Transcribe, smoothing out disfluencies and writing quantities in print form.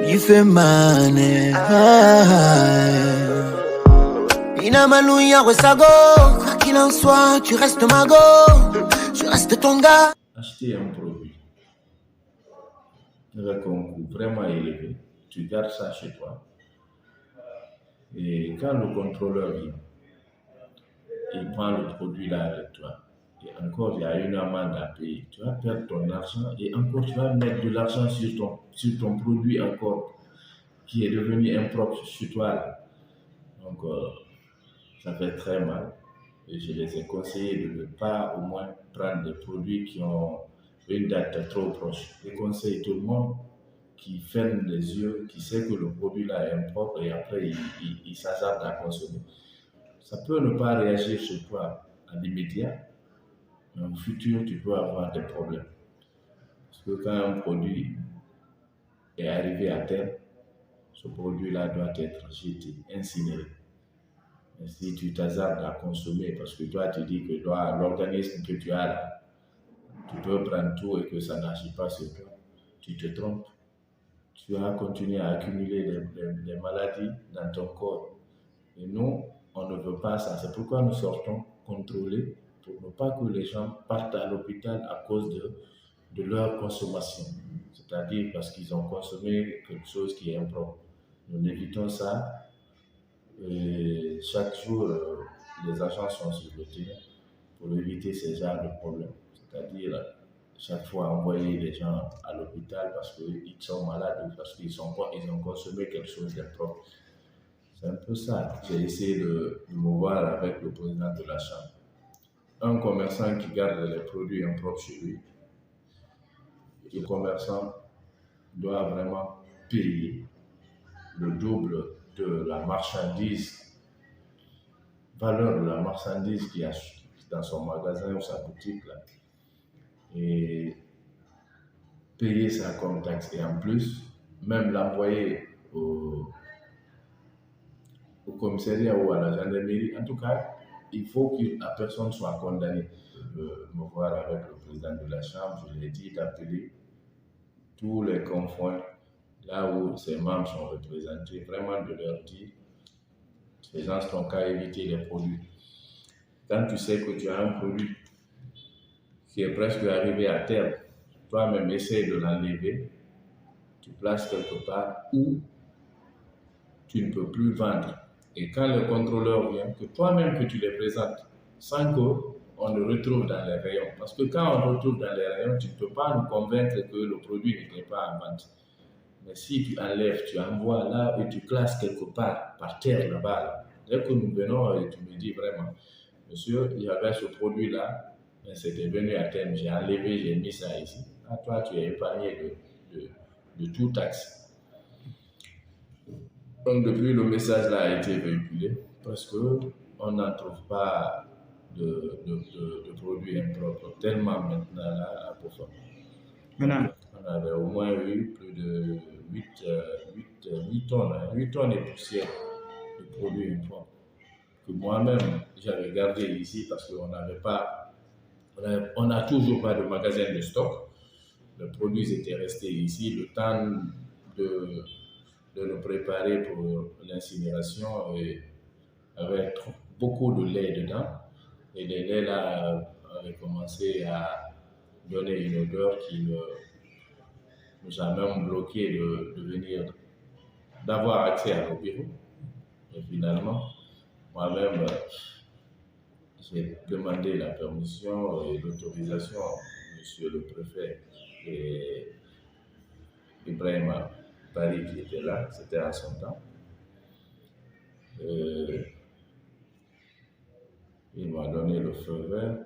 You fais money. Inamanuya Wesago. Quoi qu'il en soit, tu restes mago. Je reste ton gars. Acheter un produit avec un coût vraiment élevé, tu gardes ça chez toi. Et quand le contrôleur vient, il prend le produit là avec toi. Et encore, il y a une amende à payer. Tu vas perdre ton argent et encore, tu vas mettre de l'argent sur ton produit encore qui est devenu impropre chez toi. Là. Donc, ça fait très mal. Et je les ai conseillés de ne pas au moins prendre des produits qui ont une date trop proche. Je conseille tout le monde qui ferme les yeux, qui sait que le produit là est impropre et après il s'hasarde à consommer. Ça peut ne pas réagir chez toi à l'immédiat, mais au futur tu peux avoir des problèmes. Parce que quand un produit est arrivé à terme, ce produit-là doit être jeté, incinéré. Et si tu t'hasardes à consommer, parce que toi tu dis que l'organisme que tu as là, tu peux prendre tout et que ça n'agit pas sur toi, tu te trompes. Tu vas continuer à accumuler des maladies dans ton corps. Et nous, on ne veut pas ça. C'est pourquoi nous sortons contrôlés pour ne pas que les gens partent à l'hôpital à cause de leur consommation. C'est-à-dire parce qu'ils ont consommé quelque chose qui est impropre. Nous évitons ça. Et chaque jour, les agents sont sur le terrain pour éviter ces genres de problèmes. C'est-à-dire chaque fois envoyer les gens à l'hôpital parce qu'ils sont malades ou parce qu'ils ont consommé quelque chose d'impropre. C'est un peu ça. J'ai essayé de me voir avec le président de la chambre. Un commerçant qui garde les produits impropres chez lui, le commerçant doit vraiment payer le double de la marchandise, valeur de la marchandise qu'il y a dans son magasin ou sa boutique là. Et payer ça comme taxe et en plus, même l'envoyer au commissariat ou à la gendarmerie. En tout cas, il faut que la personne soit condamnée. Je veux me voir avec le président de la chambre, je lui ai dit d'appeler tous les confrères là où ses membres sont représentés, vraiment de leur dire ces gens n'ont qu'à éviter les produits. Quand tu sais que tu as un produit qui est presque arrivé à terme, toi-même essaie de l'enlever, tu places quelque part où tu ne peux plus vendre. Et quand le contrôleur vient, que toi-même que tu les présentes, sans qu'on le retrouve dans les rayons. Parce que quand on retrouve dans les rayons, tu ne peux pas nous convaincre que le produit n'était pas en vente. Mais si tu enlèves, tu envoies là et tu classes quelque part, par terre là-bas, là. Dès que nous venons et tu me dis vraiment, monsieur, il y avait ce produit-là, mais c'était venu à terme, j'ai enlevé, j'ai mis ça ici. Ah, toi, tu es épargné de tout taxe. Donc, depuis, le message là a été véhiculé parce qu'on n'en trouve pas de produits impropres. Tellement maintenant là, à Pofa. On avait au moins eu plus de 8 tonnes, 8 tonnes et poussière de produits impropres. Que moi-même, j'avais gardé ici parce qu'on n'avait pas, on n'a toujours pas de magasin de stock. Les produits étaient restés ici, le temps de nous préparer pour l'incinération et avec beaucoup de lait dedans. Et les laits là avaient commencé à donner une odeur qui nous a même bloqué d'avoir accès à nos bureaux. Et finalement, moi-même, j'ai demandé la permission et l'autorisation à monsieur le préfet et Ibrahim Paris qui était là, c'était à son temps. Il m'a donné le feu vert.